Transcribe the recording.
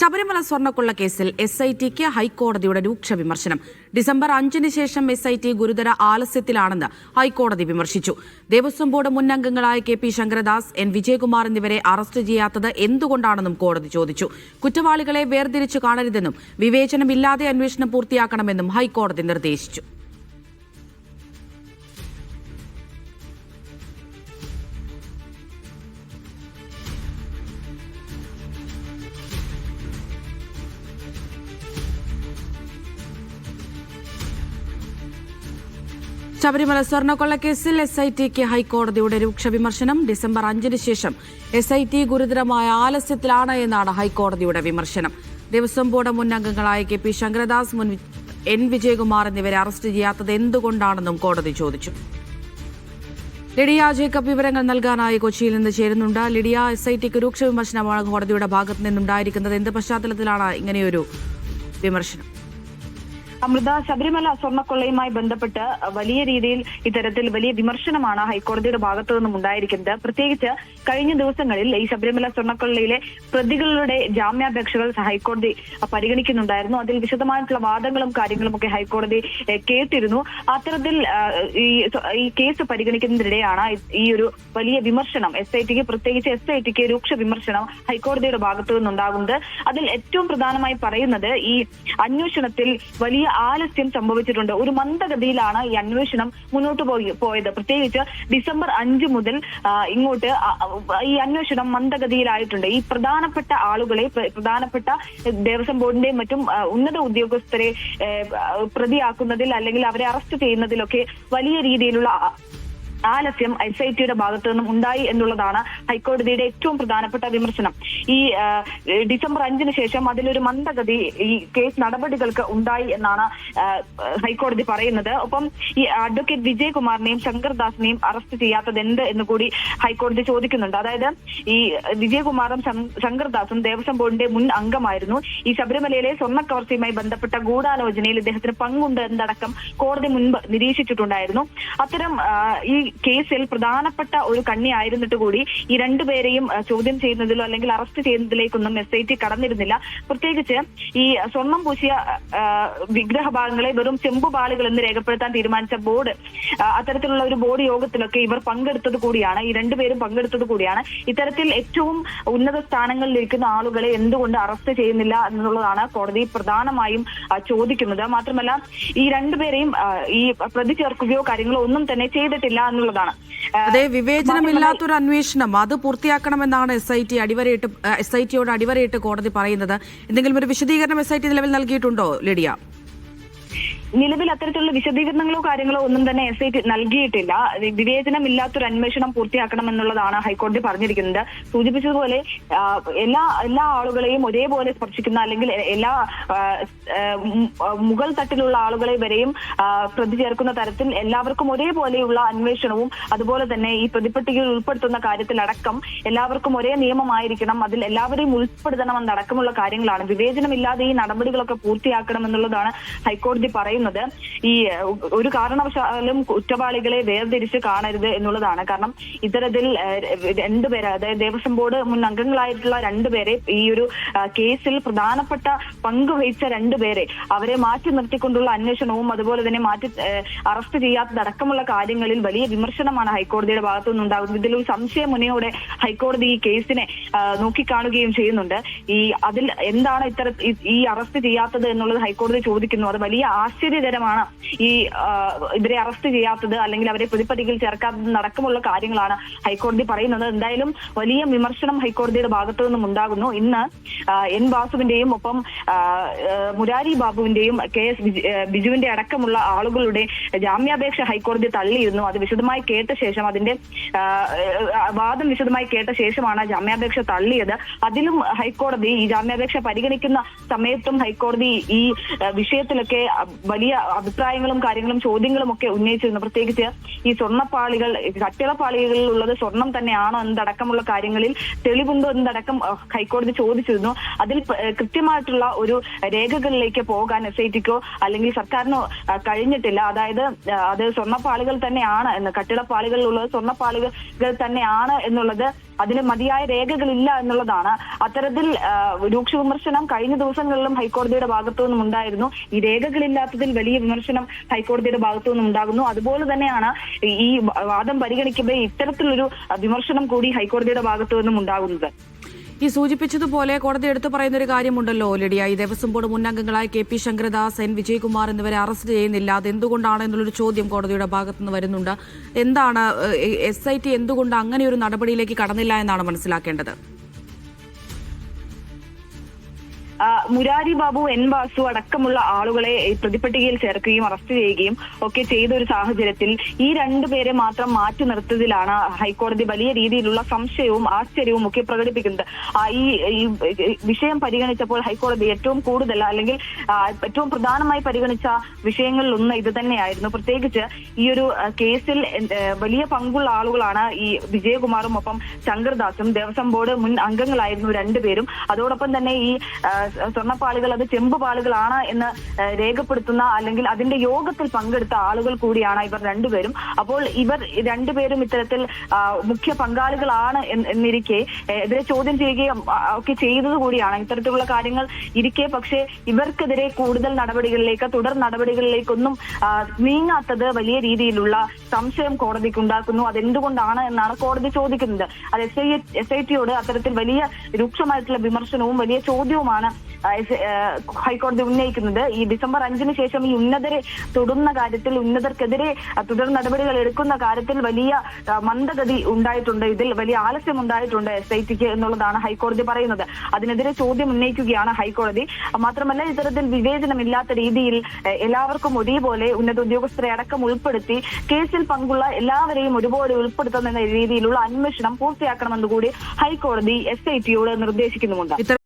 ശബരിമല സ്വർണ്ണക്കൊള്ള കേസിൽ SITക്ക് ഹൈക്കോടതിയുടെ രൂക്ഷ വിമർശനം. ഡിസംബർ 5-ന് ശേഷം SIT ഗുരുതര ആലസ്യത്തിലാണെന്ന് ഹൈക്കോടതി വിമർശിച്ചു. ദേവസ്വം ബോർഡ് മുൻ അംഗങ്ങളായ KP ശങ്കരദാസ്, N വിജയകുമാർ എന്നിവരെ അറസ്റ്റ് ചെയ്യാത്തത് എന്തുകൊണ്ടാണെന്നും കോടതി ചോദിച്ചു. കുറ്റവാളികളെ വേർതിരിച്ചു കാണരുതെന്നും വിവേചനമില്ലാതെ അന്വേഷണം പൂർത്തിയാക്കണമെന്നും ഹൈക്കോടതി നിർദ്ദേശിച്ചു. ശബരിമല സ്വർണ്ണക്കൊള്ളക്കേസിൽ SITക്ക് ഹൈക്കോടതിയുടെ രൂക്ഷ വിമർശനം. ഡിസംബർ 5-ന് ശേഷം SIT ഗുരുതരമായ ആലസ്യത്തിലാണ് എന്നാണ് ഹൈക്കോടതിയുടെ വിമർശനം. ദേവസ്വം ബോർഡ് മുൻ അംഗങ്ങളായ KP ശങ്കരദാസ്, N വിജയകുമാർ എന്നിവരെ അറസ്റ്റ് ചെയ്യാത്തത് എന്തുകൊണ്ടാണെന്നും കോടതി ചോദിച്ചു. ലിഡിയ ജേക്കബ് വിവരങ്ങൾ നൽകാനായി കൊച്ചിയിൽ നിന്ന് ചേരുന്നുണ്ട്. ലിഡിയ, SITക്ക് രൂക്ഷ വിമർശനമാണ് കോടതിയുടെ ഭാഗത്തു നിന്നുണ്ടായിരിക്കുന്നത്. എന്ത് പശ്ചാത്തലത്തിലാണ് ഇങ്ങനെയൊരു വിമർശനം? അമൃത, ശബരിമല സ്വർണ്ണക്കൊള്ളയുമായി ബന്ധപ്പെട്ട് വലിയ രീതിയിൽ ഇത്തരത്തിൽ വലിയ വിമർശനമാണ് ഹൈക്കോടതിയുടെ ഭാഗത്തു നിന്നും ഉണ്ടായിരിക്കുന്നത്. പ്രത്യേകിച്ച് കഴിഞ്ഞ ദിവസങ്ങളിൽ ഈ ശബരിമല സ്വർണ്ണക്കൊള്ളയിലെ പ്രതികളുടെ ജാമ്യാപേക്ഷകൾ ഹൈക്കോടതി പരിഗണിക്കുന്നുണ്ടായിരുന്നു. അതിൽ വിശദമായിട്ടുള്ള വാദങ്ങളും കാര്യങ്ങളും ഒക്കെ ഹൈക്കോടതി കേട്ടിരുന്നു. അത്തരത്തിൽ ഈ കേസ് പരിഗണിക്കുന്നതിനിടെയാണ് ഈ ഒരു വലിയ വിമർശനം SITക്ക്, പ്രത്യേകിച്ച് SITക്ക് രൂക്ഷ വിമർശനം ഹൈക്കോടതിയുടെ ഭാഗത്തു നിന്നുണ്ടാകുന്നത്. അതിൽ ഏറ്റവും പ്രധാനമായി പറയുന്നത് ഈ അന്വേഷണത്തിൽ വലിയ ആലസ്യം സംഭവിച്ചിട്ടുണ്ട്. ഒരു മന്ദഗതിയിലാണ് ഈ അന്വേഷണം മുന്നോട്ട് പോയത്. പ്രത്യേകിച്ച് ഡിസംബർ 5 മുതൽ ഇങ്ങോട്ട് ഈ അന്വേഷണം മന്ദഗതിയിലായിട്ടുണ്ട്. ഈ പ്രധാനപ്പെട്ട ആളുകളെ, പ്രധാനപ്പെട്ട ദേവസ്വം ബോർഡിന്റെയും മറ്റും ഉന്നത ഉദ്യോഗസ്ഥരെ പ്രതിയാക്കുന്നതിൽ അല്ലെങ്കിൽ അവരെ അറസ്റ്റ് ചെയ്യുന്നതിലൊക്കെ വലിയ രീതിയിലുള്ള ആലസ്യം SITയുടെ ഭാഗത്തു നിന്നും ഉണ്ടായി എന്നുള്ളതാണ് ഹൈക്കോടതിയുടെ ഏറ്റവും പ്രധാനപ്പെട്ട വിമർശനം. ഈ ഡിസംബർ 5-ന് ശേഷം അതിലൊരു മന്ദഗതി ഈ കേസ് നടപടികൾക്ക് ഉണ്ടായി എന്നാണ് ഹൈക്കോടതി പറയുന്നത്. ഒപ്പം ഈ അഡ്വക്കേറ്റ് വിജയകുമാറിനെയും ശങ്കർദാസിനെയും അറസ്റ്റ് ചെയ്യാത്തത് എന്ത് എന്ന് കൂടി ഹൈക്കോടതി ചോദിക്കുന്നുണ്ട്. അതായത് ഈ വിജയകുമാറും ശങ്കർദാസും ദേവസ്വം ബോർഡിന്റെ മുൻ അംഗമായിരുന്നു. ഈ ശബരിമലയിലെ സ്വർണ്ണക്കവർച്ചയുമായി ബന്ധപ്പെട്ട ഗൂഢാലോചനയിൽ ഇദ്ദേഹത്തിന് പങ്കുണ്ട് എന്നടക്കം കോടതി മുൻപ് നിരീക്ഷിച്ചിട്ടുണ്ടായിരുന്നു. അത്തരം ഈ കേസിൽ പ്രധാനപ്പെട്ട ഒരു കണ്ണി ആയിരുന്നിട്ട് കൂടി ഈ രണ്ടുപേരെയും ചോദ്യം ചെയ്യുന്നതിലോ അല്ലെങ്കിൽ അറസ്റ്റ് ചെയ്യുന്നതിലേക്കൊന്നും SIT കടന്നിരുന്നില്ല. പ്രത്യേകിച്ച് ഈ സ്വർണം പൂശിയ വിഗ്രഹഭാഗങ്ങളെ വെറും ചെമ്പുപാളികൾ എന്ന് രേഖപ്പെടുത്താൻ തീരുമാനിച്ച ബോർഡ്, അത്തരത്തിലുള്ള ഒരു ബോർഡ് യോഗത്തിലൊക്കെ ഇവർ പങ്കെടുത്തത് കൂടിയാണ്. ഈ രണ്ടുപേരും പങ്കെടുത്തത് കൂടിയാണ്. ഇത്തരത്തിൽ ഏറ്റവും ഉന്നത സ്ഥാനങ്ങളിലിരിക്കുന്ന ആളുകളെ എന്തുകൊണ്ട് അറസ്റ്റ് ചെയ്യുന്നില്ല എന്നുള്ളതാണ് കോടതി പ്രധാനമായും ചോദിക്കുന്നത്. മാത്രമല്ല ഈ രണ്ടുപേരെയും ഈ പ്രതി ചേർക്കുകയോ കാര്യങ്ങളോ ഒന്നും തന്നെ ചെയ്തിട്ടില്ല എന്നുള്ളതാണ്. അതെ, വിവേചനമില്ലാത്തൊരു അന്വേഷണം അത് പൂർത്തിയാക്കണമെന്നാണ് SITയോട് അടിവരയിട്ട് കോടതി പറയുന്നത്. എന്തെങ്കിലും ഒരു വിശദീകരണം SIT നിലവിൽ നൽകിയിട്ടുണ്ടോ ലിഡിയ? നിലവിൽ അത്തരത്തിലുള്ള വിശദീകരണങ്ങളോ കാര്യങ്ങളോ ഒന്നും തന്നെ SIT നൽകിയിട്ടില്ല. വിവേചനമില്ലാത്തൊരു അന്വേഷണം പൂർത്തിയാക്കണം എന്നുള്ളതാണ് ഹൈക്കോടതി പറഞ്ഞിരിക്കുന്നത്. സൂചിപ്പിച്ചതുപോലെ എല്ലാ ആളുകളെയും ഒരേപോലെ സ്പർശിക്കുന്ന അല്ലെങ്കിൽ എല്ലാ മുകൾ തട്ടിലുള്ള ആളുകളെ വരെയും പ്രതി ചേർക്കുന്ന തരത്തിൽ എല്ലാവർക്കും ഒരേപോലെയുള്ള അന്വേഷണവും അതുപോലെ തന്നെ ഈ പ്രതിപട്ടികയിൽ ഉൾപ്പെടുത്തുന്ന കാര്യത്തിലടക്കം എല്ലാവർക്കും ഒരേ നിയമമായിരിക്കണം, അതിൽ എല്ലാവരെയും ഉൾപ്പെടുത്തണമെന്നടക്കമുള്ള കാര്യങ്ങളാണ്. വിവേചനമില്ലാതെ ഈ നടപടികളൊക്കെ പൂർത്തിയാക്കണം എന്നുള്ളതാണ് ഹൈക്കോടതി പറയുന്നത്. ഈ ഒരു കാരണവശാലും കുറ്റവാളികളെ വേർതിരിച്ച് കാണരുത് എന്നുള്ളതാണ്. കാരണം ഇത്തരത്തിൽ രണ്ടുപേരെ, അതായത് ദേവസ്വം ബോർഡ് മുൻ അംഗങ്ങളായിട്ടുള്ള രണ്ടുപേരെ, ഈ ഒരു കേസിൽ പ്രധാനപ്പെട്ട പങ്കുവഹിച്ച രണ്ടുപേരെ അവരെ മാറ്റി നിർത്തിക്കൊണ്ടുള്ള അന്വേഷണവും അതുപോലെ തന്നെ അറസ്റ്റ് ചെയ്യാത്തതടക്കമുള്ള കാര്യങ്ങളിൽ വലിയ വിമർശനമാണ് ഹൈക്കോടതിയുടെ ഭാഗത്തു നിന്നുണ്ടാകുന്നത്. ഇതിലൊരു സംശയമുനയോടെ ഹൈക്കോടതി ഈ കേസിനെ നോക്കിക്കാണുകയും ചെയ്യുന്നുണ്ട്. അതിൽ എന്താണ് ഈ അറസ്റ്റ് ചെയ്യാത്തത് എന്നുള്ളത് ഹൈക്കോടതി ചോദിക്കുന്നു. അത് വലിയ ആശ്ചര്യകരമാണ്. ഇവരെ അറസ്റ്റ് ചെയ്യാത്തത് അല്ലെങ്കിൽ അവരെ പ്രതിപട്ടികയിൽ ചേർക്കാത്തത് അടക്കമുള്ള കാര്യങ്ങളാണ് ഹൈക്കോടതി പറയുന്നത്. എന്തായാലും വലിയ വിമർശനം ഹൈക്കോടതിയുടെ ഭാഗത്തു നിന്നും ഉണ്ടാകുന്നു. ഇന്ന് N വാസുവിന്റെയും ഒപ്പം മുരാരി ബാബുവിന്റെയും KS ബിജുവിന്റെ അടക്കമുള്ള ആളുകളുടെ ജാമ്യാപേക്ഷ ഹൈക്കോടതി തള്ളിയിരുന്നു. അത് വിശദമായി കേട്ട ശേഷം, അതിന്റെ വാദം വിശദമായി കേട്ട ശേഷമാണ് ജാമ്യാപേക്ഷ തള്ളിയത്. അതിലും ഹൈക്കോടതി ഈ ജാമ്യാപേക്ഷ പരിഗണിക്കുന്ന സമയത്തും ഹൈക്കോടതി ഈ വിഷയത്തിലൊക്കെ വലിയ അഭിപ്രായങ്ങളും കാര്യങ്ങളും ചോദ്യങ്ങളും ഒക്കെ ഉന്നയിച്ചിരുന്നു. പ്രത്യേകിച്ച് ഈ സ്വർണ്ണപ്പാളികൾ, കട്ടിളപ്പാളികളിലുള്ളത് സ്വർണം തന്നെയാണോ എന്നതടക്കമുള്ള കാര്യങ്ങളിൽ തെളിവുണ്ടോ എന്നതടക്കം ഹൈക്കോടതി ചോദിച്ചിരുന്നു. അതിൽ കൃത്യമായിട്ടുള്ള ഒരു രേഖകളിലേക്ക് പോകാൻ SITക്കോ അല്ലെങ്കിൽ സർക്കാരിനോ കഴിഞ്ഞിട്ടില്ല. അതായത് അത് സ്വർണ്ണപ്പാളികൾ തന്നെയാണ് എന്ന്, കട്ടിളപ്പാളികളിലുള്ളത് സ്വർണ്ണപ്പാളികൾ തന്നെയാണ് എന്നുള്ളത് അതിന് മതിയായ രേഖകളില്ല എന്നുള്ളതാണ്. അത്തരത്തിൽ രൂക്ഷ വിമർശനം കഴിഞ്ഞ ദിവസങ്ങളിലും ഹൈക്കോടതിയുടെ ഭാഗത്തു നിന്നും ഉണ്ടായിരുന്നു. ഈ രേഖകളില്ലാത്തതിൽ വലിയ വിമർശനം ഹൈക്കോടതിയുടെ ഭാഗത്തു നിന്നും ഉണ്ടാകുന്നു. അതുപോലെ തന്നെയാണ് ഈ വാദം പരിഗണിക്കുമ്പോൾ ഇത്തരത്തിലൊരു വിമർശനം കൂടി ഹൈക്കോടതിയുടെ ഭാഗത്തു നിന്നും ഉണ്ടാകുന്നത്. ഈ സൂചിപ്പിച്ചതുപോലെ കോടതി എടുത്തു പറയുന്ന ഒരു കാര്യമുണ്ടല്ലോ ലിഡിയ, ഈ ദേവസ്വം ബോർഡ് മുൻ അംഗങ്ങളായ കെ.പി. ശങ്കരദാസ്, എൻ. വിജയകുമാർ എന്നിവരെ അറസ്റ്റ് ചെയ്യുന്നില്ല. അതെന്തുകൊണ്ടാണ് എന്നുള്ളൊരു ചോദ്യം കോടതിയുടെ ഭാഗത്തുനിന്ന് വരുന്നുണ്ട്. എന്താണ് SIT എന്തുകൊണ്ട് അങ്ങനെ ഒരു നടപടിയിലേക്ക് കടന്നില്ല എന്നാണ് മനസ്സിലാക്കേണ്ടത്? മുരാരി ബാബു, എൻ. വാസു അടക്കമുള്ള ആളുകളെ പ്രതിപട്ടികയിൽ ചേർക്കുകയും അറസ്റ്റ് ചെയ്യുകയും ഒക്കെ ചെയ്ത ഒരു സാഹചര്യത്തിൽ ഈ രണ്ടുപേരെ മാത്രം മാറ്റി നിർത്തിയതിലാണ് ഹൈക്കോടതി വലിയ രീതിയിലുള്ള സംശയവും ആശ്ചര്യവും ഒക്കെ പ്രകടിപ്പിക്കുന്നത്. ഈ വിഷയം പരിഗണിച്ചപ്പോൾ ഹൈക്കോടതി ഏറ്റവും കൂടുതൽ അല്ലെങ്കിൽ ഏറ്റവും പ്രധാനമായി പരിഗണിച്ച വിഷയങ്ങളിലൊന്ന് ഇത് തന്നെയായിരുന്നു. പ്രത്യേകിച്ച് ഈ ഒരു കേസിൽ വലിയ പങ്കുള്ള ആളുകളാണ് ഈ വിജയകുമാറും ഒപ്പം ശങ്കർദാസും. ദേവസ്വം ബോർഡ് മുൻ അംഗങ്ങളായിരുന്നു രണ്ടുപേരും. അതോടൊപ്പം തന്നെ ഈ സ്വർണ്ണപ്പാളികൾ അത് ചെമ്പുപാളികളാണ് എന്ന് രേഖപ്പെടുത്തുന്ന അല്ലെങ്കിൽ അതിന്റെ യോഗത്തിൽ പങ്കെടുത്ത ആളുകൾ കൂടിയാണ് ഇവർ രണ്ടുപേരും. അപ്പോൾ ഇവർ രണ്ടുപേരും ഇത്തരത്തിൽ മുഖ്യ പങ്കാളികളാണ് എന്നിരിക്കെ എതിരെ ചോദ്യം ചെയ്യുകയും ഒക്കെ ചെയ്തത് കൂടിയാണ്. ഇത്തരത്തിലുള്ള കാര്യങ്ങൾ ഇരിക്കെ പക്ഷേ ഇവർക്കെതിരെ കൂടുതൽ നടപടികളിലേക്ക് തുടർ നടപടികളിലേക്കൊന്നും നീങ്ങാത്തത് വലിയ രീതിയിലുള്ള സംശയം കോടതിക്ക് ഉണ്ടാക്കുന്നു. അതെന്തുകൊണ്ടാണ് എന്നാണ് കോടതി ചോദിക്കുന്നത്. അത് SITയോട് അത്തരത്തിൽ വലിയ രൂക്ഷമായിട്ടുള്ള വിമർശനവും വലിയ ചോദ്യവുമാണ് ഹൈക്കോടതി ഉന്നയിക്കുന്നത്. ഈ ഡിസംബർ 5-ന് ശേഷം ഈ ഉന്നതരെ തൊടുന്ന കാര്യത്തിൽ, ഉന്നതർക്കെതിരെ തുടർ നടപടികൾ എടുക്കുന്ന കാര്യത്തിൽ വലിയ മന്ദഗതി ഉണ്ടായിട്ടുണ്ട്. ഇതിൽ വലിയ ആലസ്യം ഉണ്ടായിട്ടുണ്ട് SITക്ക് എന്നുള്ളതാണ് ഹൈക്കോടതി പറയുന്നത്. അതിനെതിരെ ചോദ്യം ഉന്നയിക്കുകയാണ് ഹൈക്കോടതി. മാത്രമല്ല ഇത്തരത്തിൽ വിവേചനമില്ലാത്ത രീതിയിൽ എല്ലാവർക്കും ഒരേപോലെ ഉന്നത ഉദ്യോഗസ്ഥരെ അടക്കം ഉൾപ്പെടുത്തി കേസിൽ പങ്കുള്ള എല്ലാവരെയും ഒരുപോലെ ഉൾപ്പെടുത്തുന്ന രീതിയിലുള്ള അന്വേഷണം പൂർത്തിയാക്കണമെന്ന് കൂടി ഹൈക്കോടതി SITയോട് നിർദ്ദേശിക്കുന്നുമുണ്ട്.